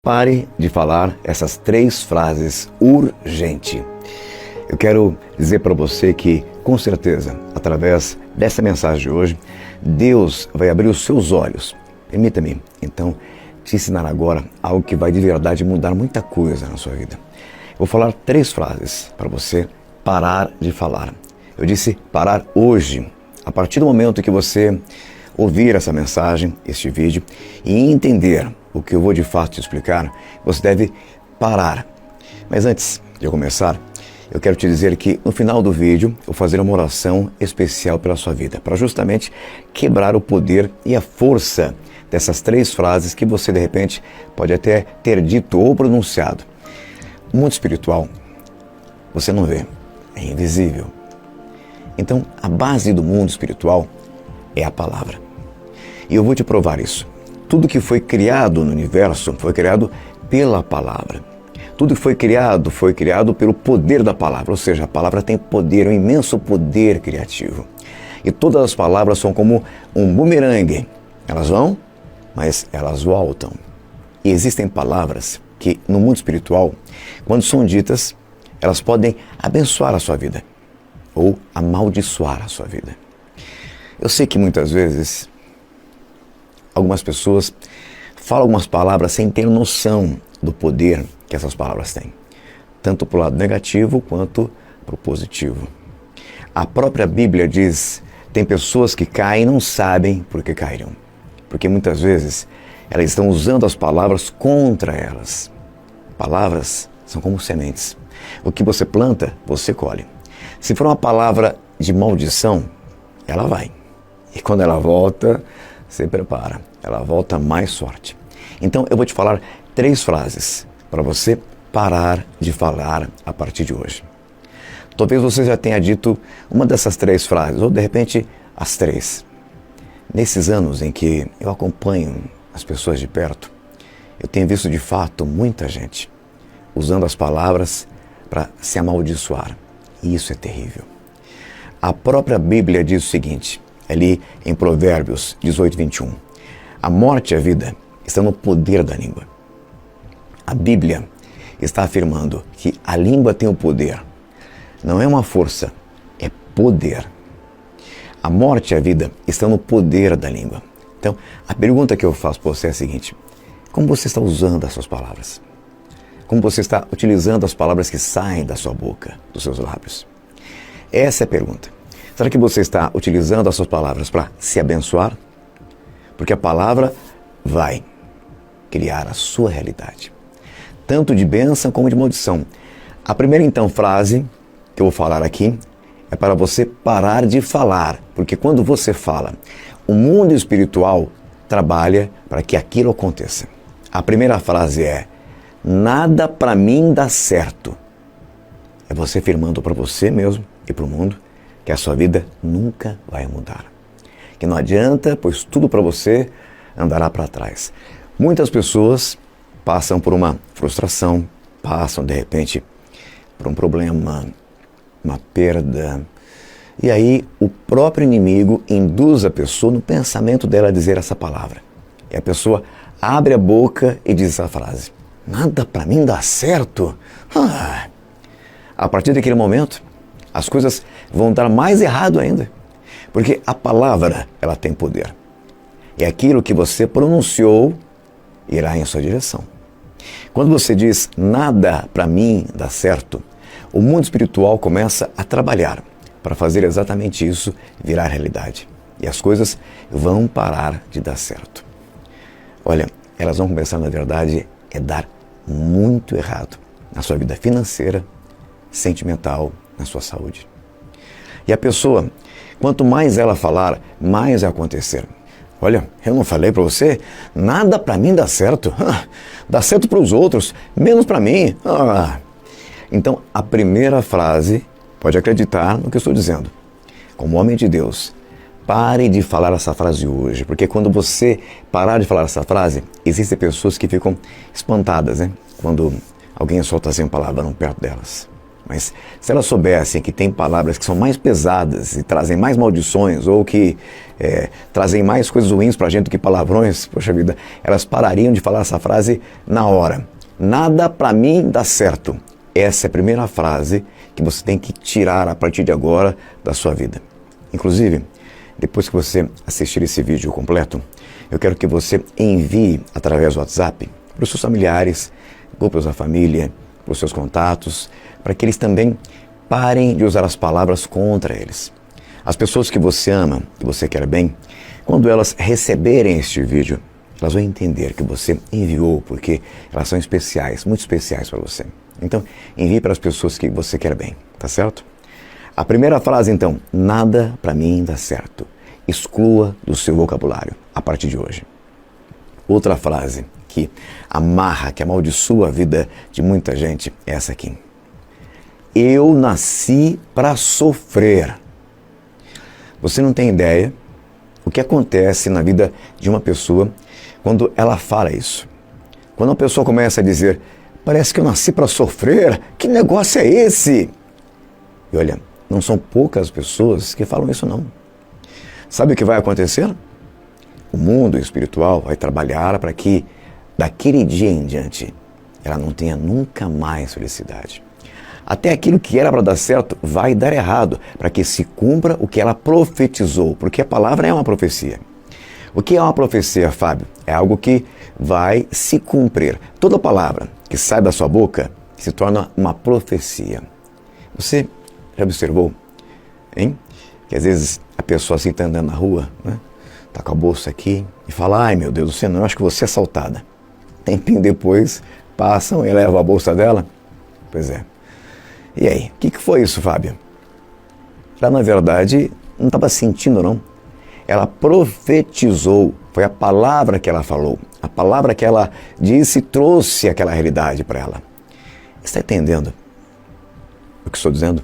Pare de falar essas 3 frases urgente. Eu quero dizer para você que, com certeza, através dessa mensagem de hoje, Deus vai abrir os seus olhos. Permita-me, então, te ensinar agora algo que vai de verdade mudar muita coisa na sua vida. Vou falar 3 frases para você parar de falar. Eu disse parar hoje. A partir do momento que você ouvir essa mensagem, este vídeo, e entender o que eu vou de fato te explicar, você deve parar. Mas antes de eu começar, eu quero te dizer que no final do vídeo eu vou fazer uma oração especial pela sua vida, para justamente quebrar o poder e a força dessas 3 frases que você de repente pode até ter dito ou pronunciado. O mundo espiritual você não vê, é invisível. Então a base do mundo espiritual é a palavra. E eu vou te provar isso. Tudo que foi criado no universo foi criado pela palavra. Tudo que foi criado pelo poder da palavra. Ou seja, a palavra tem poder, um imenso poder criativo. E todas as palavras são como um bumerangue. Elas vão, mas elas voltam. E existem palavras que no mundo espiritual, quando são ditas, elas podem abençoar a sua vida ou amaldiçoar a sua vida. Eu sei que muitas vezes algumas pessoas falam algumas palavras sem ter noção do poder que essas palavras têm, tanto para o lado negativo quanto para o positivo. A própria Bíblia diz, tem pessoas que caem e não sabem por que caíram, porque muitas vezes elas estão usando as palavras contra elas. Palavras são como sementes. O que você planta, você colhe. Se for uma palavra de maldição, ela vai. E quando ela volta, se prepara, ela volta mais forte. Então eu vou te falar 3 frases para você parar de falar a partir de hoje. Talvez você já tenha dito uma dessas 3 frases, ou de repente as 3. Nesses anos em que eu acompanho as pessoas de perto, eu tenho visto de fato muita gente usando as palavras para se amaldiçoar. E isso é terrível. A própria Bíblia diz o seguinte, ali em Provérbios 18, 21. A morte e a vida estão no poder da língua. A Bíblia está afirmando que a língua tem o poder. Não é uma força, é poder. A morte e a vida estão no poder da língua. Então, a pergunta que eu faço para você é a seguinte: como você está usando as suas palavras? Como você está utilizando as palavras que saem da sua boca, dos seus lábios? Essa é a pergunta. Será que você está utilizando as suas palavras para se abençoar? Porque a palavra vai criar a sua realidade, tanto de bênção como de maldição. A primeira, então, frase que eu vou falar aqui é para você parar de falar, porque quando você fala, o mundo espiritual trabalha para que aquilo aconteça. A primeira frase é: nada para mim dá certo. É você afirmando para você mesmo e para o mundo que a sua vida nunca vai mudar. Que não adianta, pois tudo para você andará para trás. Muitas pessoas passam por uma frustração, passam de repente por um problema, uma perda. E aí o próprio inimigo induz a pessoa no pensamento dela a dizer essa palavra. E a pessoa abre a boca e diz essa frase: nada para mim dá certo. A partir daquele momento, as coisas vão dar mais errado ainda. Porque a palavra, ela tem poder. E aquilo que você pronunciou irá em sua direção. Quando você diz, nada para mim dá certo, o mundo espiritual começa a trabalhar para fazer exatamente isso virar realidade. E as coisas vão parar de dar certo. Olha, elas vão começar, na verdade, a dar muito errado na sua vida financeira, sentimental, na sua saúde. E a pessoa, quanto mais ela falar, mais vai acontecer. Olha, eu não falei para você? Nada para mim dá certo. Dá certo para os outros, menos para mim. Então, a primeira frase, pode acreditar no que eu estou dizendo. Como homem de Deus, pare de falar essa frase hoje, porque quando você parar de falar essa frase, existem pessoas que ficam espantadas, né? Quando alguém solta assim uma palavra perto delas. Mas se elas soubessem que tem palavras que são mais pesadas e trazem mais maldições ou que trazem mais coisas ruins para a gente do que palavrões, poxa vida, elas parariam de falar essa frase na hora. Nada para mim dá certo. Essa é a primeira frase que você tem que tirar a partir de agora da sua vida. Inclusive, depois que você assistir esse vídeo completo, eu quero que você envie através do WhatsApp para os seus familiares, grupos da família, para os seus contatos, para que eles também parem de usar as palavras contra eles. As pessoas que você ama, que você quer bem, quando elas receberem este vídeo, elas vão entender que você enviou porque elas são especiais, muito especiais para você. Então, envie para as pessoas que você quer bem, tá certo? A primeira frase, então, nada para mim dá certo. Exclua do seu vocabulário a partir de hoje. Outra frase que amarra, que amaldiçoa a vida de muita gente é essa aqui. Eu nasci para sofrer. Você não tem ideia o que acontece na vida de uma pessoa quando ela fala isso. Quando a pessoa começa a dizer, parece que eu nasci para sofrer, que negócio é esse? E olha, não são poucas pessoas que falam isso não. Sabe o que vai acontecer? O mundo espiritual vai trabalhar para que, daquele dia em diante, ela não tenha nunca mais felicidade. Até aquilo que era para dar certo vai dar errado, para que se cumpra o que ela profetizou, porque a palavra é uma profecia. O que é uma profecia, Fábio? É algo que vai se cumprir. Toda palavra que sai da sua boca se torna uma profecia. Você já observou, hein? Que às vezes a pessoa assim está andando na rua, né? Tá com a bolsa aqui e fala, ai meu Deus do céu, eu acho que você é assaltada. Tempinho depois, passam e levam a bolsa dela. Pois é. E aí, o que foi isso, Fábio? Ela, na verdade, não estava sentindo, não. Ela profetizou, foi a palavra que ela falou, a palavra que ela disse trouxe aquela realidade para ela. Está entendendo o que estou dizendo?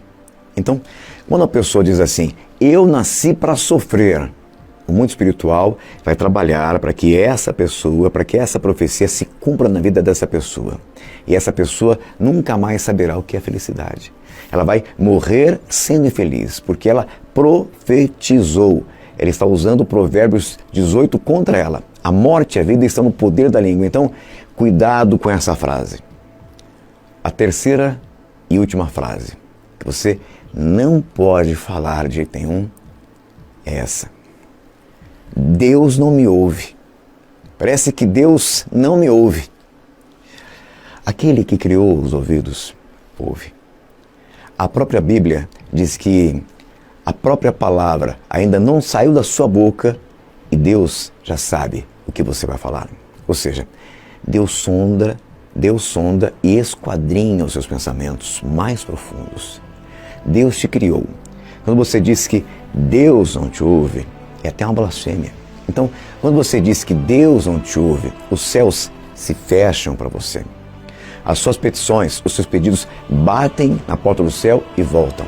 Então, quando a pessoa diz assim, eu nasci para sofrer, o mundo espiritual vai trabalhar para que essa pessoa, para que essa profecia se cumpra na vida dessa pessoa. E essa pessoa nunca mais saberá o que é felicidade. Ela vai morrer sendo infeliz, porque ela profetizou. Ela está usando Provérbios 18 contra ela. A morte e a vida estão no poder da língua. Então, cuidado com essa frase. A terceira e última frase, que você não pode falar de jeito nenhum, é essa. Deus não me ouve. Parece que Deus não me ouve. Aquele que criou os ouvidos, ouve. A própria Bíblia diz que a própria palavra ainda não saiu da sua boca e Deus já sabe o que você vai falar. Ou seja, Deus sonda e esquadrinha os seus pensamentos mais profundos. Deus te criou. Quando você diz que Deus não te ouve, é até uma blasfêmia. Então, quando você diz que Deus não te ouve, os céus se fecham para você. As suas petições, os seus pedidos batem na porta do céu e voltam.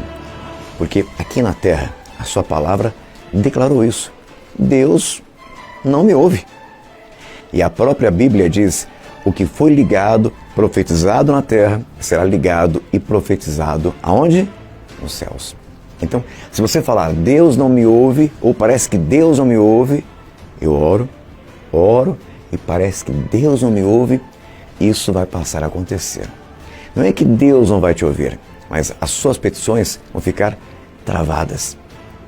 Porque aqui na terra, a sua palavra declarou isso. Deus não me ouve. E a própria Bíblia diz, o que foi ligado, profetizado na terra, será ligado e profetizado aonde? Nos céus. Então, se você falar, Deus não me ouve, ou parece que Deus não me ouve, eu oro, e parece que Deus não me ouve, isso vai passar a acontecer. Não é que Deus não vai te ouvir, mas as suas petições vão ficar travadas,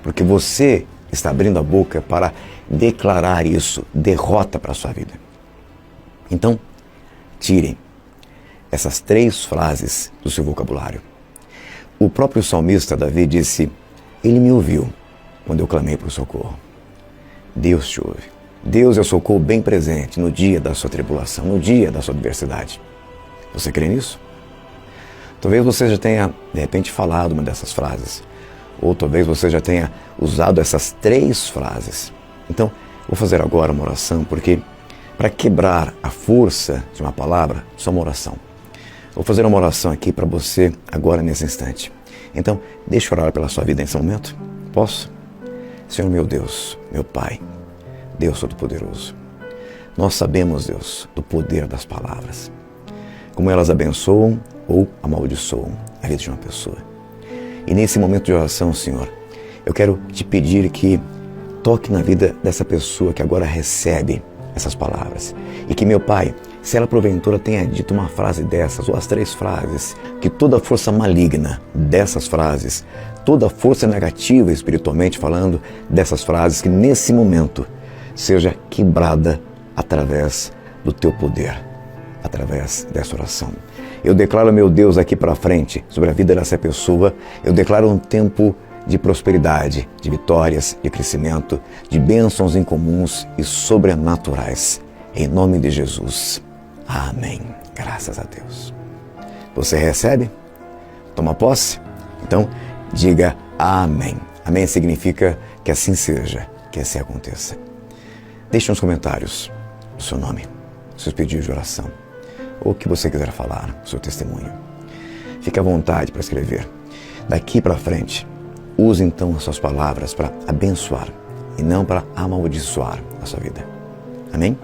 porque você está abrindo a boca para declarar isso, derrota para a sua vida. Então, tirem essas 3 frases do seu vocabulário. O próprio salmista Davi disse, ele me ouviu quando eu clamei por socorro. Deus te ouve. Deus é o socorro bem presente no dia da sua tribulação, no dia da sua adversidade. Você crê nisso? Talvez você já tenha, de repente, falado uma dessas frases. Ou talvez você já tenha usado essas 3 frases. Então, vou fazer agora uma oração, porque para quebrar a força de uma palavra, só uma oração. Vou fazer uma oração aqui para você agora nesse instante. Então, deixa eu orar pela sua vida nesse momento. Posso? Senhor meu Deus, meu Pai, Deus Todo-Poderoso, nós sabemos, Deus, do poder das palavras, como elas abençoam ou amaldiçoam. a vida de uma pessoa. E nesse momento de oração, Senhor, eu quero te pedir que toque na vida dessa pessoa que agora recebe essas palavras. E que, meu Pai, se ela porventura tenha dito uma frase dessas, ou as 3 frases, que toda força maligna dessas frases, toda força negativa espiritualmente falando dessas frases, que nesse momento seja quebrada através do Teu poder, através dessa oração. Eu declaro, meu Deus, aqui para frente, sobre a vida dessa pessoa, eu declaro um tempo de prosperidade, de vitórias, de crescimento, de bênçãos incomuns e sobrenaturais. Em nome de Jesus. Amém. Graças a Deus. Você recebe? Toma posse? Então, diga amém. Amém significa que assim seja, que assim aconteça. Deixe nos comentários o seu nome, seus pedidos de oração, ou o que você quiser falar, o seu testemunho. Fique à vontade para escrever. Daqui para frente, use então as suas palavras para abençoar e não para amaldiçoar a sua vida. Amém?